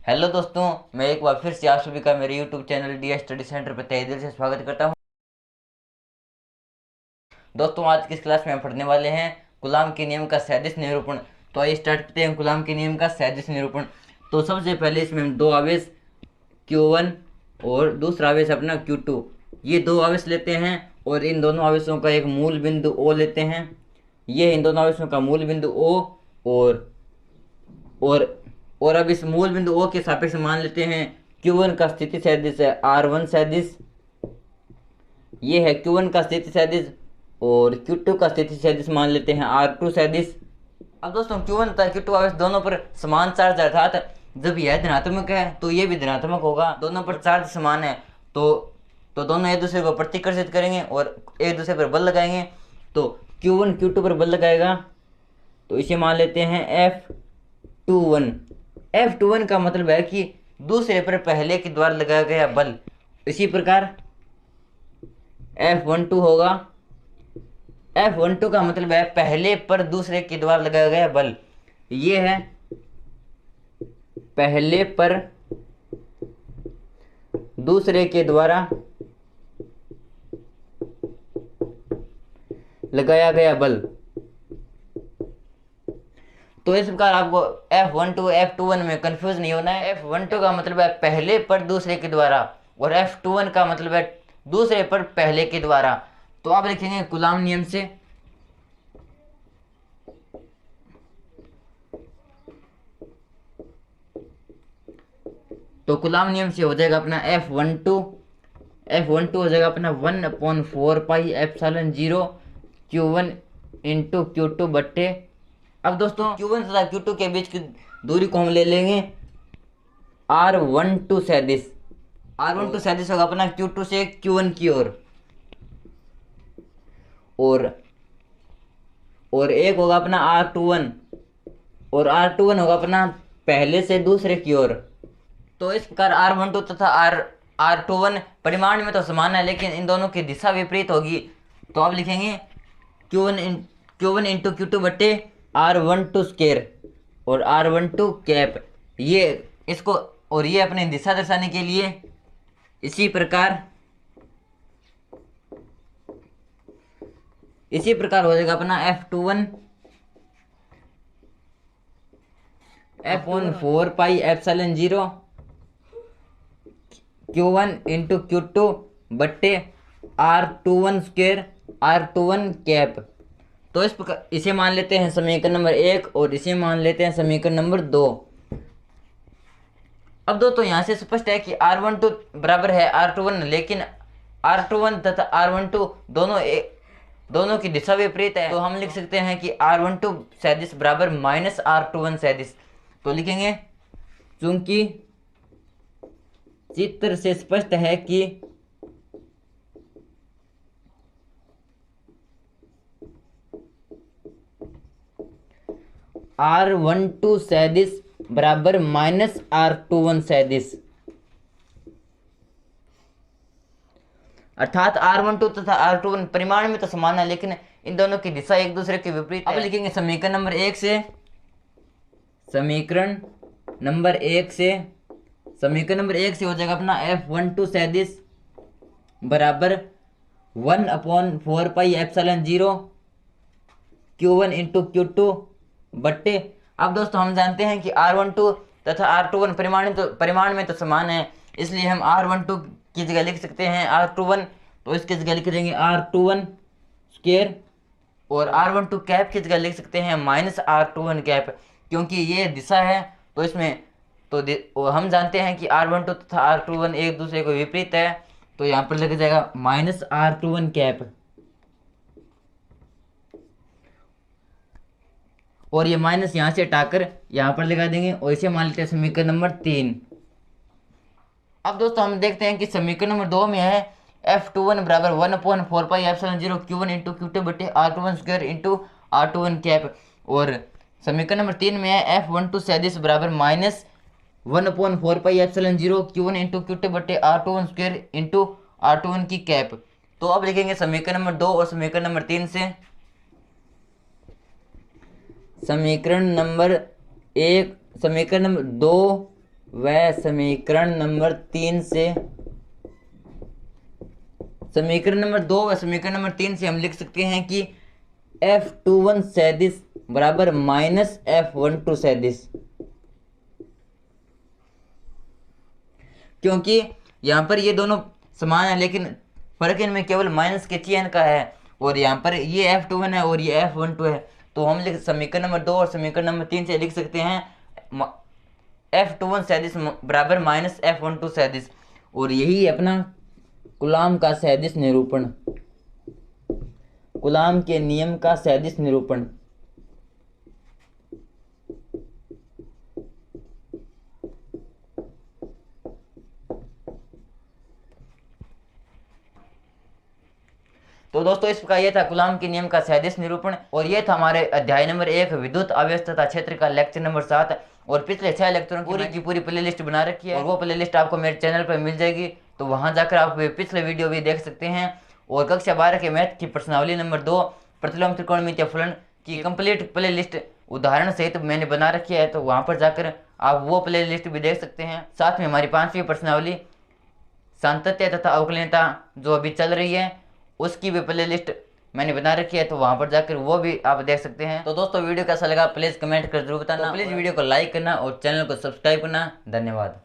Hello दोस्तों, मैं एक बार फिर से आप सभी का मेरे YouTube channel D study centre पर तहे दिल से स्वागत करता हूं। दोस्तों, आज की इस क्लास में हम पढ़ने वाले हैं गुलाम के नियम का सैद्धांतिक निरूपण। तो आइए स्टार्ट करते हैं गुलाम के नियम का सैद्धांतिक निरूपण। तो सबसे पहले इसमें हम दो आवेश Q1 और दूसरा आवेश अपना Q2, ये दो आवेश लेते हैं और इन दोनों आवेशों का एक मूल बिंदु O लेते हैं। ये इन दोनों आवेशों का मूल बिंदु O और और और अब इस मूल बिंदु O के सापेक्ष मान लेते हैं Q1 का स्थिति सदिश है R1 सदिश, ये है Q1 का स्थिति सदिश, और Q2 का स्थिति सदिश मान लेते हैं R2 सदिश। अब दोस्तों Q1 तथा Q2 आवेश दोनों पर समान चार्ज, अर्थात जब यह धनात्मक है तो ये भी धनात्मक होगा। दोनों पर चार्ज समान है तो दोनों एक दूसरे को प्रतिकर्षित करेंगे और एक दूसरे पर बल लगाएंगे। तो Q1 Q2 पर बल लगाएगा तो इसे मान लेते हैं F21। F21 का मतलब है कि दूसरे पर पहले के द्वारा लगाया गया बल। इसी प्रकार F12 होगा। F12 का मतलब है पहले पर दूसरे के द्वारा लगाया गया बल। ये है पहले पर दूसरे के द्वारा लगाया गया बल। तो इस प्रकार आपको F12 F21 में कंफ्यूज नहीं होना है। F12 का मतलब है पहले पर दूसरे के द्वारा और F21 का मतलब है दूसरे पर पहले के द्वारा। तो आप लिखेंगे कूलाम नियम से तो कूलाम नियम से हो जाएगा अपना F12 हो जाएगा अपना 1/4 पाई Q1 इंटू Q2 बट्टे। अब दोस्तों Q1 तथा Q2 के बीच की दूरी को हम ले लेंगे R12 सदिश। R12 सदिश होगा अपना Q2 से Q1 की ओर और एक होगा अपना R21 और R21 होगा अपना पहले से दूसरे की ओर। तो इस प्रकार R12 तथा R21 परिमाण में तो समान है, लेकिन इन दोनों की दिशा विपरीत होगी। तो आप लिखेंगे Q1 इंटू Q2 बट्टे R12 स्क्वायर और R12 कैप। ये इसको और ये अपनी दिशा दर्शाने के लिए इसी प्रकार हो जाएगा अपना F21 F/4 पाई Q1 इंटू Q2 बट्टे R21 स्क्वायर R21 कैप। तो इस प्रकार इसे मान लेते हैं समीकरण नंबर 1 और इसे मान लेते हैं समीकरण नंबर 2। अब दोस्तों यहाँ से स्पष्ट है कि R12 बराबर है R21, लेकिन R21 तथा R12 दोनों की दिशा विपरीत है। तो हम लिख सकते हैं कि R12 सदिश बराबर माइनस R21 सदिश। तो लिखेंगे चूंकि चित्र से स्पष्ट है कि R12 सदिश बराबर माइनस R21 सदिश, अर्थात R12 तथा R21 परिमाण में तो समान है, लेकिन इन दोनों की दिशा एक दूसरे के विपरीत है। अब लिखेंगे समीकरण नंबर 1 से हो जाएगा अपना F12 सदिश बराबर 1/4 पाई Q1 इंटू Q2 बट्टे। अब दोस्तों हम जानते हैं कि R12 तथा R21 परिमाण में तो समान है, इसलिए हम R12 की जगह लिख सकते हैं R21। तो इसकी जगह लिख देंगे R21 स्क्वायर और R12 कैप की जगह लिख सकते हैं माइनस R21 कैप, क्योंकि ये दिशा है। तो इसमें तो हम जानते हैं कि R12 तथा R21 एक दूसरे को विपरीत है, तो यहाँ पर लग जाएगा माइनस R21 कैप और ये माइनस यहाँ से हटाकर यहाँ पर लगा देंगे और इसे मान लेते हैं समीकरण नंबर 3। अब दोस्तों हम देखते हैं कि समीकरण नंबर 2 में है F21 बराबर 1/4 पाई Q1 इंटू Q2 बटे R21 square into R21 cap, और समीकरण नंबर 3 में है F12 सदिश बराबर माइनस 1/4 पाई Q1 इंटू Q2 बटे R21 स्क्वायर इंटू R21 की कैप। तो अब लिखेंगे समीकरण नंबर 2 और समीकरण नंबर 3 से समीकरण नंबर 2 वह समीकरण नंबर 3 से समीकरण नंबर 2 व समीकरण नंबर 3 से हम लिख सकते हैं कि F21 सदिश बराबर माइनस F12 सदिश, क्योंकि यहाँ पर ये दोनों समान है लेकिन फर्क इनमें केवल माइनस के चिन्ह का है, और यहाँ पर ये F21 है और ये F12 है। तो हम समीकरण नंबर 2 और समीकरण नंबर 3 से लिख सकते हैं F21 सदिश बराबर माइनस F12 सदिश, और यही है अपना कूलॉम का सदिश निरूपण, कूलॉम के नियम का सदिश निरूपण। तो दोस्तों इस प्रकार ये था कूलॉम के नियम का सदिश निरूपण, और ये था हमारे अध्याय नंबर 1 विद्युत आवेश तथा क्षेत्र का लेक्चर नंबर 7। और पिछले 6 लेक्चरों की पूरी प्लेलिस्ट बना रखी है, और वो प्लेलिस्ट आपको मेरे चैनल पर मिल जाएगी, तो वहां जाकर आप पिछले वीडियो भी देख सकते हैं। और कक्षा 12 के मैथ की प्रश्नावली नंबर 2 प्रतिलोम त्रिकोणमितीय फलन की कंप्लीट प्लेलिस्ट उदाहरण सहित मैंने बना रखी है, तो वहां पर जाकर आप वो प्लेलिस्ट भी देख सकते हैं। साथ में हमारी 5वीं प्रश्नावली सातत्य तथा अवकलनीयता जो अभी चल रही है उसकी भी प्लेलिस्ट मैंने बना रखी है, तो वहां पर जाकर वो भी आप देख सकते हैं। तो दोस्तों वीडियो कैसा लगा प्लीज कमेंट कर जरूर बताना, तो प्लीज वीडियो को लाइक करना और चैनल को सब्सक्राइब करना। धन्यवाद।